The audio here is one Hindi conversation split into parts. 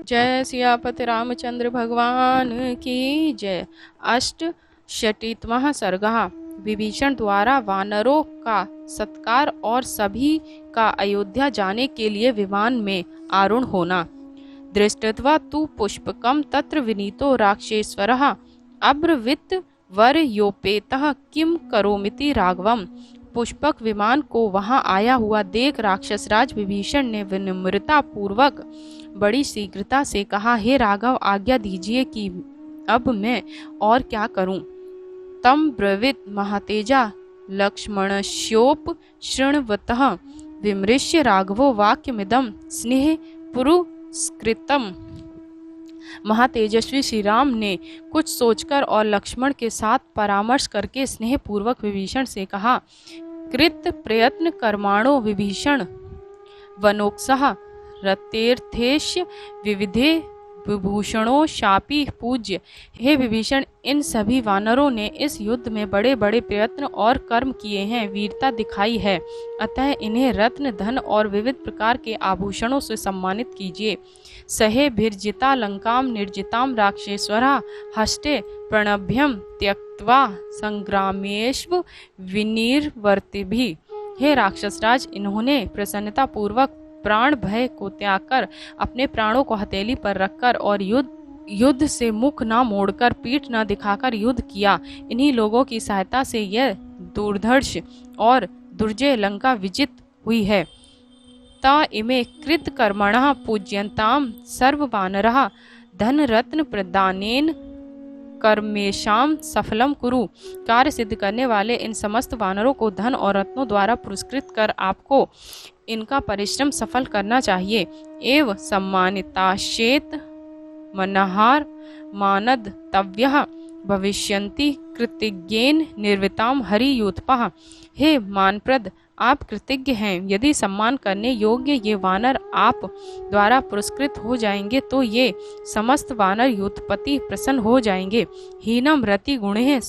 जय सियापति रामचंद्र भगवान की जय। अष्टशतीतमः सर्गः। विभीषण द्वारा वानरों का सत्कार और सभी का अयोध्या जाने के लिए विमान में आरूढ़ होना। दृष्टवा तु पुष्पकं तत्र विनीतो राक्षसेश्वरः अब्रवीत् वर्योपेतः किं करोमिति राघवम्। पुष्पक विमान को वहां आया हुआ देख राक्षसराज विभीषण ने विनम्रता पूर्वक बड़ी शीघ्रता से कहा, हे राघव, आज्ञा दीजिए कि अब मैं और क्या करूं। तम ब्रवीत महातेजा लक्ष्मणस्योप शृण्वतः विमृश्य राघवो वाक्यमिदं स्नेह पुरस्कृतम्। महातेजस्वी श्री राम ने कुछ सोचकर और लक्ष्मण के साथ परामर्श करके स्नेह पूर्वक विभीषण से कहा, कृत प्रयत्न कर्माणो विभीषण वनोक्सः रतेर्थेश विविधे विभूषणों शापी पूज्य। हे विभीषण, इन सभी वानरों ने इस युद्ध में बड़े बड़े प्रयत्न और कर्म किए हैं, वीरता दिखाई है, अतः इन्हें रत्न, धन और विविध प्रकार के आभूषणों से सम्मानित कीजिए। सहे भिर्जिता लंकाम निर्जिताम राक्षसेश्वरा हस्ते प्रणभ्यम त्यक्त्वा संग्रामेष्व विनिर्वर्तिभिः। हे राक्षसराज, इन्होंने प्रसन्नता पूर्वक प्राण भय को त्याग कर अपने प्राणों को हथेली पर रखकर और युद्ध से मुख न मोड़कर पीठ न दिखाकर युद्ध किया। इन्हीं लोगों की सहायता से यह दुर्धर्ष और दुर्जय लंका विजित हुई है। ता इमे कृत कर्मणः पूज्यन्ताम सर्व वानरः धन रत्न प्रदानेन कर्मेशाम सफलम कुरु। कार्य सिद्ध करने वाले इन समस्त वानरों को धन और रत्नों द्वारा पुरस्कृत कर आपको इनका परिश्रम सफल करना चाहिए। एव सम्मानिताश्चेत मनहार मानद तव्यः भविष्यन्ति कृतज्ञेन निर्विताम हरियूथपः। हे मानप्रद, आप कृतज्ञ हैं। यदि सम्मान करने योग्य ये वानर आप द्वारा पुरस्कृत हो जाएंगे तो ये समस्त वानर यूथपति प्रसन्न हो जाएंगे। हीनम रति गुणे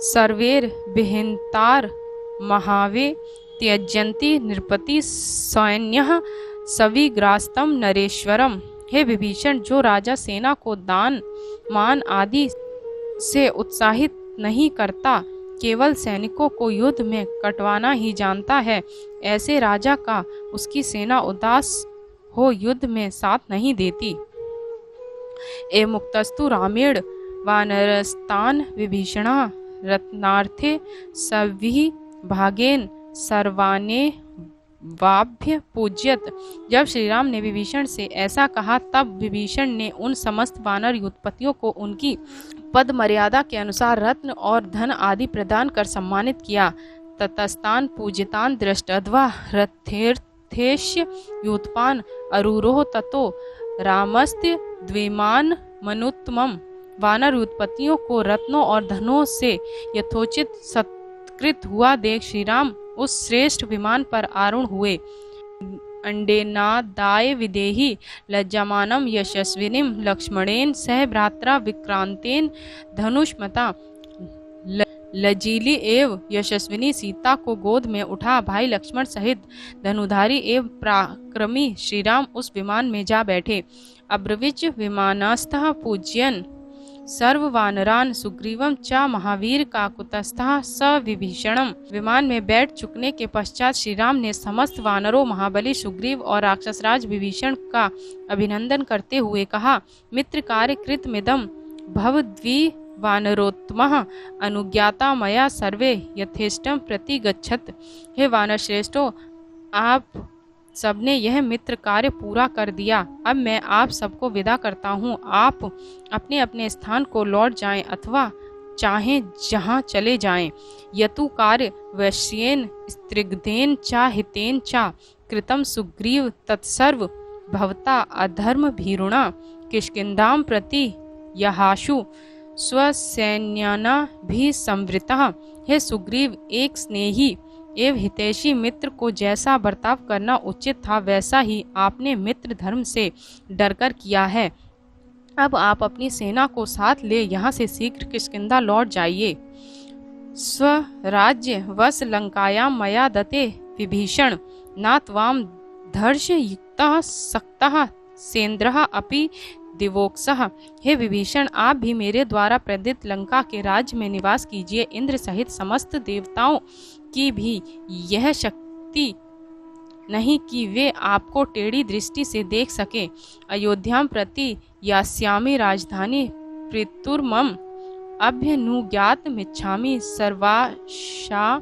सर्वेर विहिंतार महावे त्यजंती नृपति सैन्यः सविग्रास्तम नरेश्वरम। हे विभीषण, जो राजा सेना को दान मान आदि से उत्साहित नहीं करता, केवल सैनिकों को युद्ध में कटवाना ही जानता है, ऐसे राजा का उसकी सेना उदास हो युद्ध में साथ नहीं देती। ए मुक्तस्तु रामेण वानरस्तान विभीषणः रत्नार्थे सविः भागेन सर्वाने वाभ्य पूज्यत। जब श्री राम ने विभीषण से ऐसा कहा तब विभीषण ने उन समस्त वानर युद्धपतियों को उनकी पद मर्यादा के अनुसार रत्न और धन आदि प्रदान कर सम्मानित किया। ततस्तान पूजितान दृष्टध्वा रथेर्थेष्य युत्पान अरूरोह ततो रामस्त्य द्विमान मनुत्तमम्। वानर युद्धपतियों को रत्नों और धनों से यथोचित सत्कृत हुआ देख श्री राम उस श्रेष्ठ विमान पर आरूढ़ हुए। अंडेनादाय विदेहि लज्जामानं यशस्विनीं लक्ष्मणेन सह भ्रात्रा विक्रांतेन धनुष्मता। लजीली एवं यशस्विनी सीता को गोद में उठा भाई लक्ष्मण सहित धनुधारी एवं पराक्रमी श्री राम उस विमान में जा बैठे। अब्रवीच विमानस्थः पूज्यन् सर्व वानरान सुग्रीवम च महावीर का कुतस्थः स विभीषणम। विमान में बैठ चुकने के पश्चात श्री राम ने समस्त वानरों महाबली सुग्रीव और राक्षसराज विभीषण का अभिनंदन करते हुए कहा, मित्र कार्य कृत मिदम भवद्वि वानरोत्तमः अनुज्ञाता मया सर्वे यथेष्टम प्रति गच्छत। हे वानर श्रेष्ठो, आप सबने यह मित्र कार्य पूरा कर दिया। अब मैं आप सबको विदा करता हूँ। आप अपने अपने स्थान को लौट जाएं अथवा चाहें जहाँ चले जाएं। यतु कार्य वैश्येन स्त्रिग्धेन चा हितेन चा कृतम सुग्रीव तत्सर्व भवता अधर्म भीरुणा किष्किंधाम प्रति यहाशु स्वसैन्याना भी संवृतः। हे सुग्रीव, एक स्नेही एवं हितैषी मित्र को जैसा बर्ताव करना उचित था वैसा ही आपने मित्र धर्म से डरकर किया है। अब आप अपनी सेना को साथ ले यहाँ से शीघ्र किष्किंधा लौट जाइए। स्वराज्य वस लंकायां मया दते विभीषण न त्वां धर्षयुक्तः सक्तः सेन्द्रः अपि दिवोक्सः। हे विभीषण, आप भी मेरे द्वारा प्रेरित लंका के राज्य में निवास कीजिए। इंद्र सहित समस्त देवताओं की भी यह शक्ति नहीं कि वे आपको टेढ़ी दृष्टि से देख सके। अयोध्यां प्रति यास्यामि राजधानी पितुर्मम अभ्यनुज्ञात मिच्छामि सर्वाशा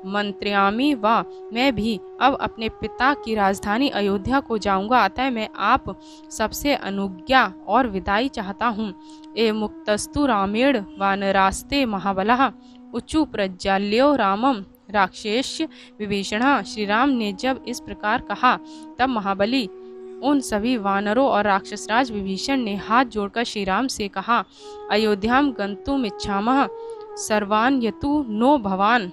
मंत्र्यामि व। मैं भी अब अपने पिता की राजधानी अयोध्या को जाऊंगा, अतः मैं आप सबसे अनुज्ञा और विदाई चाहता हूँ। ए मुक्तस्तु रामेण वानरास्ते महाबलः उचु प्रज्वाल्यो रामम राक्षेश विभीषण। श्री राम ने जब इस प्रकार कहा तब महाबली उन सभी वानरों और राक्षसराज विभीषण ने हाथ जोड़कर श्री राम से कहा, अयोध्याम गंतुम इच्छामः सर्वान् यतु नो भवान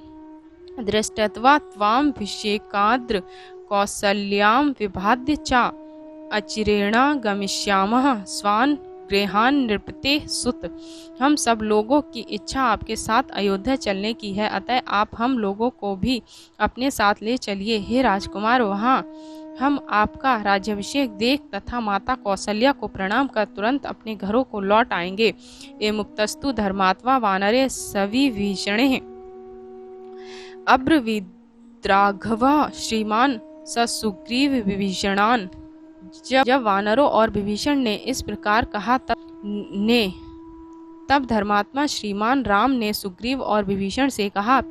दृष्टत्वा त्वाम भिषेकाद्र कौसल्यां विभाद्य च अचिरेणा गमिष्यामः स्वान् गृहान नृपते सुत। हम सब लोगों की इच्छा आपके साथ अयोध्या चलने की है, अतः आप हम लोगों को भी अपने साथ ले चलिए। हे राजकुमार, वहाँ हम आपका राज्याभिषेक देख तथा माता कौसल्या को प्रणाम कर तुरंत अपने घरों को लौट आएंगे। ए मुक्तस्तु धर्मात्मा वानरे सविभीषणे अब्रवीद्राघव श्रीमान ससुग्रीव विभीषणान। जब वानरों और विभीषण ने इस प्रकार कहा तब धर्मात्मा श्रीमान राम ने सुग्रीव और विभीषण से कहा,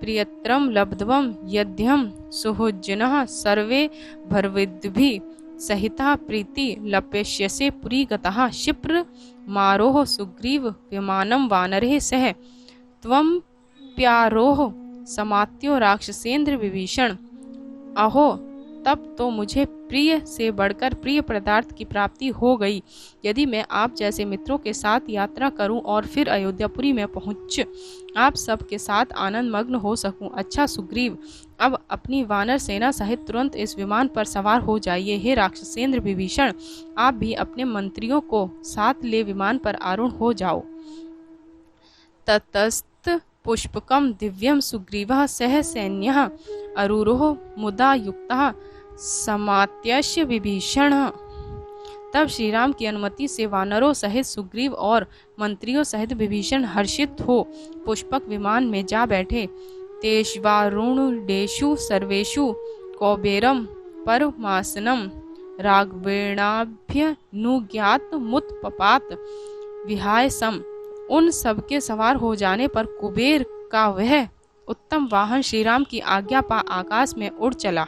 प्रियत्रम लब्ध्वम यद्यम सुहृज्जनः सर्वे भर्विद्भिः सहिता प्रीति लपेष्यसे पुरी गतः क्षिप्र मारोह सुग्रीव विमानम वानरे सह त्वं प्यारोह समात्यो राक्षसेन्द्र विभीषण। अहो, तब तो मुझे प्रिय से बढ़कर प्रिय पदार्थ की प्राप्ति हो गई। यदि मैं आप जैसे मित्रों के साथ यात्रा करूं और फिर अयोध्यापुरी में पहुंच आप सब के साथ आनंद मग्न हो सकूं। अच्छा सुग्रीव, अब अपनी वानर सेना सहित तुरंत इस विमान पर सवार हो जाइए। हे राक्षसेन्द्र विभीषण, आप भी अपने मंत्रियों को साथ ले विमान पर आरूढ़ हो जाओ। ततस्त पुष्पकम दिव्यम सुग्रीवः सह सैन्यः अरूरोह मुदा युक्तः समात्यस्य विभीषण। तब श्री राम की अनुमति से वानरों सहित सुग्रीव और मंत्रियों सहित विभीषण हर्षित हो पुष्पक विमान में जा बैठे। तेष्वारुणेषु सर्वेषु कौबेरम परमासनम राघवेणाभ्यनुज्ञात मुत्पपात विहाय सम। उन सबके सवार हो जाने पर कुबेर का वह उत्तम वाहन श्रीराम की आज्ञा पा आकाश में उड़ चला।